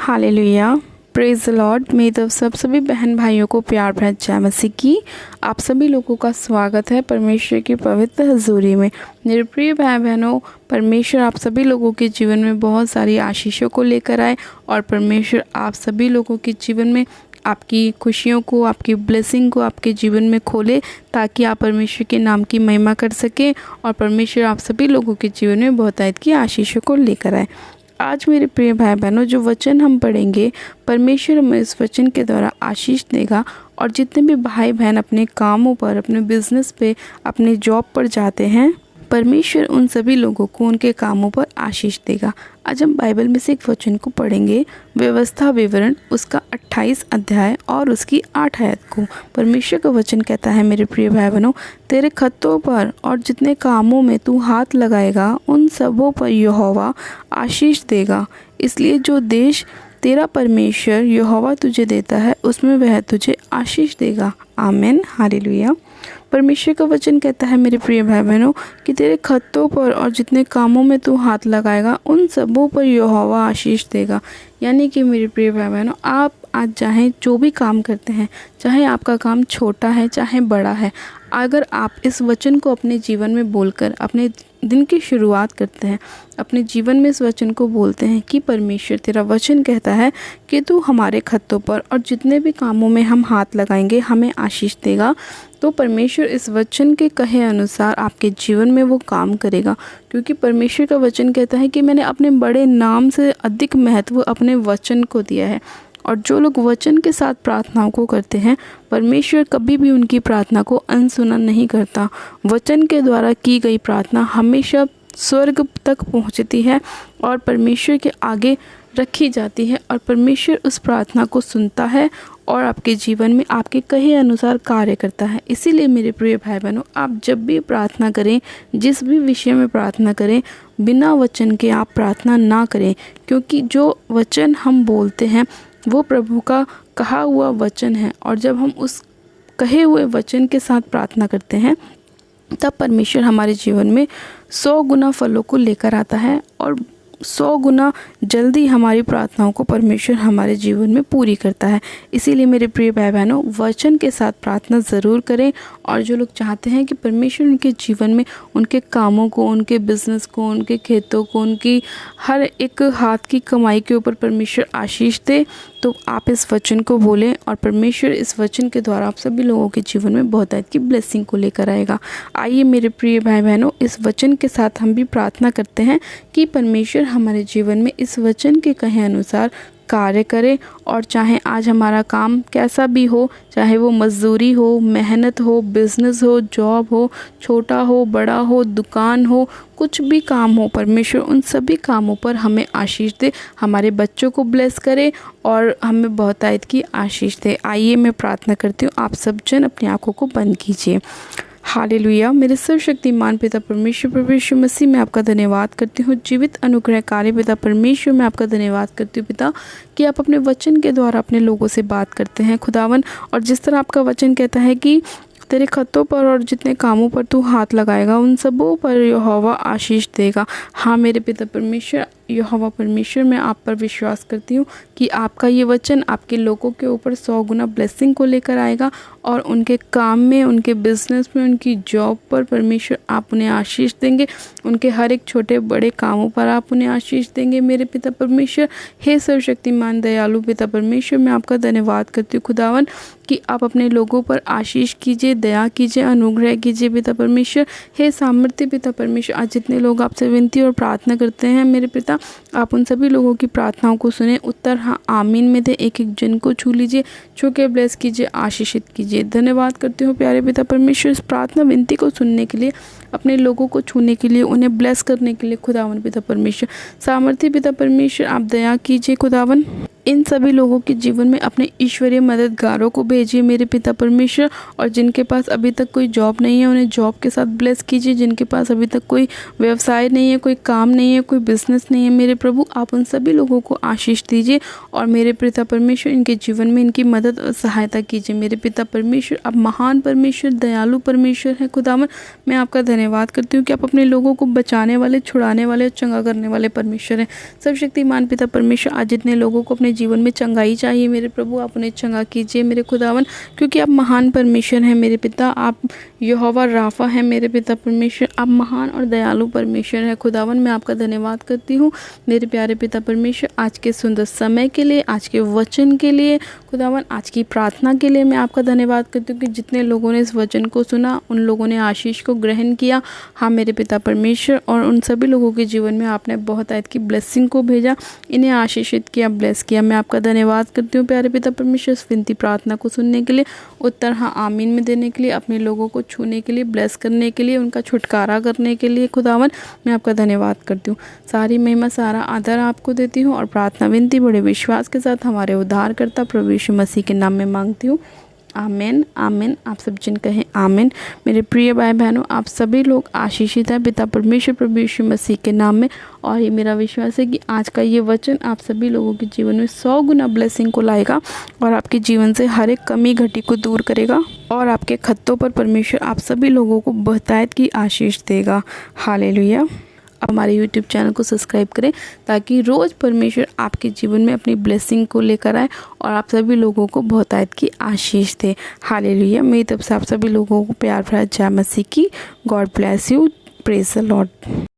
Hallelujah, praise the Lord. मेरी तरफ सब सभी बहन भाइयों को प्यार भरा जय मसीह की। आप सभी लोगों का स्वागत है परमेश्वर की पवित्र हजूरी में। मेरे प्रिय भाई बहनों, परमेश्वर आप सभी लोगों के जीवन में बहुत सारी आशीषों को लेकर आए और परमेश्वर आप सभी लोगों के जीवन में आपकी खुशियों को, आपकी ब्लेसिंग को आपके जीवन में खोले, ताकि आप परमेश्वर के नाम की महिमा कर सकें और परमेश्वर आप सभी लोगों के जीवन में बहुतायत की आशीषों को लेकर आए। आज मेरे प्रिय भाई बहनों, जो वचन हम पढ़ेंगे, परमेश्वर हमें इस वचन के द्वारा आशीष देगा। और जितने भी भाई बहन अपने कामों पर, अपने बिजनेस पे, अपने जॉब पर जाते हैं, परमेश्वर उन सभी लोगों को उनके कामों पर आशीष देगा। आज हम बाइबल में से एक वचन को पढ़ेंगे, व्यवस्था विवरण उसका 28 अध्याय और उसकी 8 आयत को। परमेश्वर का वचन कहता है, मेरे प्रिय भाई बहनों, तेरे खत्तों पर और जितने कामों में तू हाथ लगाएगा उन सबों पर यहोवा आशीष देगा। इसलिए जो देश तेरा परमेश्वर यहोवा तुझे देता है उसमें वह तुझे आशीष देगा। आमीन, हालेलुया। परमेश्वर का वचन कहता है, मेरे प्रिय भाई बहनों, कि तेरे खत्तों पर और जितने कामों में तू हाथ लगाएगा उन सबों पर यहोवा आशीष देगा। यानी कि मेरे प्रिय भाई बहनों, आप आज चाहे जो भी काम करते हैं, चाहे आपका काम छोटा है चाहे बड़ा है, अगर आप इस वचन को अपने जीवन में बोलकर अपने दिन की शुरुआत करते हैं, अपने जीवन में इस वचन को बोलते हैं कि परमेश्वर तेरा वचन कहता है कि तू हमारे खत्तों पर और जितने भी कामों में हम हाथ लगाएंगे हमें आशीष देगा, तो परमेश्वर इस वचन के कहे अनुसार आपके जीवन में वो काम करेगा। क्योंकि परमेश्वर का वचन कहता है कि मैंने अपने बड़े नाम से अधिक महत्व अपने वचन को दिया है। और जो लोग वचन के साथ प्रार्थनाओं को करते हैं, परमेश्वर कभी भी उनकी प्रार्थना को अनसुना नहीं करता। वचन के द्वारा की गई प्रार्थना हमेशा स्वर्ग तक पहुंचती है और परमेश्वर के आगे रखी जाती है और परमेश्वर उस प्रार्थना को सुनता है और आपके जीवन में आपके कहे अनुसार कार्य करता है। इसीलिए मेरे प्रिय भाई बहनों, आप जब भी प्रार्थना करें, जिस भी विषय में प्रार्थना करें, बिना वचन के आप प्रार्थना ना करें। क्योंकि जो वचन हम बोलते हैं वो प्रभु का कहा हुआ वचन है और जब हम उस कहे हुए वचन के साथ प्रार्थना करते हैं तब परमेश्वर हमारे जीवन में 100 गुना फलों को लेकर आता है और 100 गुना जल्दी हमारी प्रार्थनाओं को परमेश्वर हमारे जीवन में पूरी करता है। इसीलिए मेरे प्रिय भाई बहनों, वचन के साथ प्रार्थना ज़रूर करें। और जो लोग चाहते हैं कि परमेश्वर उनके जीवन में उनके कामों को, उनके बिजनेस को, उनके खेतों को, उनकी हर एक हाथ की कमाई के ऊपर परमेश्वर आशीष दे, तो आप इस वचन को बोलें और परमेश्वर इस वचन के द्वारा आप सभी लोगों के जीवन में बहुतायत की ब्लेसिंग को लेकर आएगा। आइए मेरे प्रिय भाई बहनों, इस वचन के साथ हम भी प्रार्थना करते हैं कि परमेश्वर हमारे जीवन में इस वचन के कहे अनुसार कार्य करे। और चाहे आज हमारा काम कैसा भी हो, चाहे वो मजदूरी हो, मेहनत हो, बिजनेस हो, जॉब हो, छोटा हो, बड़ा हो, दुकान हो, कुछ भी काम हो, परमेश्वर उन सभी कामों पर हमें आशीष दे, हमारे बच्चों को ब्लेस करे और हमें बहुतायत की आशीष दे। आइए मैं प्रार्थना करती हूँ, आप सब जन अपनी आंखों को बंद कीजिए। हालेलुया। मेरे सर्वशक्तिमान पिता परमेश्वर, प्रभु यीशु मसीह में आपका धन्यवाद करती हूँ। जीवित अनुग्रहकारी पिता परमेश्वर, मैं आपका धन्यवाद करती हूँ पिता कि आप अपने वचन के द्वारा अपने लोगों से बात करते हैं खुदावन। और जिस तरह आपका वचन कहता है कि तेरे खत्तों पर और जितने कामों पर तू हाथ लगाएगा उन सबों पर यहोवा आशीष देगा। हाँ मेरे पिता परमेश्वर, यहोवा परमेश्वर, मैं आप पर विश्वास करती हूँ कि आपका ये वचन आपके लोगों के ऊपर 100 गुना ब्लेसिंग को लेकर आएगा और उनके काम में, उनके बिजनेस में, उनकी जॉब पर परमेश्वर आप उन्हें आशीष देंगे। उनके हर एक छोटे बड़े कामों पर आप उन्हें आशीष देंगे मेरे पिता परमेश्वर। हे सर्वशक्तिमान दयालु पिता परमेश्वर, मैं आपका धन्यवाद करती हूँ खुदावन कि आप अपने लोगों पर आशीष कीजिए, दया कीजिए, अनुग्रह कीजिए पिता परमेश्वर। हे सामर्थ्य पिता परमेश्वर, आज जितने लोग आपसे विनती और प्रार्थना करते हैं मेरे पिता, आप उन सभी लोगों की प्रार्थनाओं को सुने, उत्तर हाँ आमीन में दे। एक एक जन को छू लीजिए, छू के ब्लेस कीजिए, आशीषित कीजिए। धन्यवाद करती हूँ प्यारे पिता परमेश्वर, इस प्रार्थना विनती को सुनने के लिए, अपने लोगों को छूने के लिए, उन्हें ब्लेस करने के लिए खुदावन पिता परमेश्वर। सामर्थ्य पिता परमेश्वर, आप दया कीजिए खुदावन। इन सभी लोगों के जीवन में अपने ईश्वरीय मददगारों को भेजिए मेरे पिता परमेश्वर। और जिनके पास अभी तक कोई जॉब नहीं है उन्हें जॉब के साथ ब्लेस कीजिए। जिनके पास अभी तक कोई व्यवसाय नहीं है, कोई काम नहीं है, कोई बिजनेस नहीं है, मेरे प्रभु आप उन सभी लोगों को आशीष दीजिए और मेरे पिता परमेश्वर इनके जीवन में इनकी मदद और सहायता कीजिए। मेरे पिता परमेश्वर, आप महान परमेश्वर, दयालु परमेश्वर हैं खुदावन। मैं आपका धन्यवाद करती हूँ कि आप अपने लोगों को बचाने वाले, छुड़ाने वाले और चंगा करने वाले परमेश्वर हैं। सर्वशक्तिमान पिता परमेश्वर, आज जितने लोगों को अपने जीवन में चंगाई चाहिए मेरे प्रभु, आप उन्हें चंगा कीजिए मेरे खुदावन, क्योंकि आप महान परमेश्वर हैं मेरे पिता। आप यहोवा राफा हैं मेरे पिता परमेश्वर, आप महान और दयालु परमेश्वर हैं खुदावन। मैं आपका धन्यवाद करती हूँ मेरे प्यारे पिता परमेश्वर, आज के सुंदर समय के लिए, आज के वचन के लिए खुदावन, आज की प्रार्थना के लिए मैं आपका धन्यवाद करती हूँ कि जितने लोगों ने इस वचन को सुना उन लोगों ने आशीष को ग्रहण किया। हाँ मेरे पिता परमेश्वर, और उन सभी लोगों के जीवन में आपने बहुत आयत की ब्लेसिंग को भेजा, इन्हें आशीषित किया, ब्लेस किया। मैं आपका धन्यवाद करती हूँ प्यारे पिता परमेश्वर, इस विनती प्रार्थना को सुनने के लिए, उत्तर हाँ आमीन में देने के लिए, अपने लोगों को छूने के लिए, ब्लेस करने के लिए, उनका छुटकारा करने के लिए खुदावन मैं आपका धन्यवाद करती हूँ। सारी महिमा सारा आदर आपको देती हूँ और प्रार्थना विनती बड़े विश्वास के साथ हमारे उद्धारकर्ता प्रभु यीशु मसीह के नाम में मांगती हूँ, आमीन आमीन। आप सब जिन कहें आमीन। मेरे प्रिय भाई बहनों, आप सभी लोग आशीषित हैं पिता परमेश्वर प्रभु यीशु मसीह के नाम में, और ये मेरा विश्वास है कि आज का ये वचन आप सभी लोगों के जीवन में 100 गुना ब्लेसिंग को लाएगा और आपके जीवन से हर एक कमी घटी को दूर करेगा और आपके खत्तों पर परमेश्वर आप सभी लोगों को बहुतायत की आशीष देगा। हालेलुया। आप हमारे YouTube चैनल को सब्सक्राइब करें ताकि रोज़ परमेश्वर आपके जीवन में अपनी ब्लेसिंग को लेकर आए और आप सभी लोगों को बहुतायत की आशीष दे। हालेलुया। मेरी तरफ से आप सभी लोगों को प्यार भरा जय मसीह की। God bless you. Praise the Lord.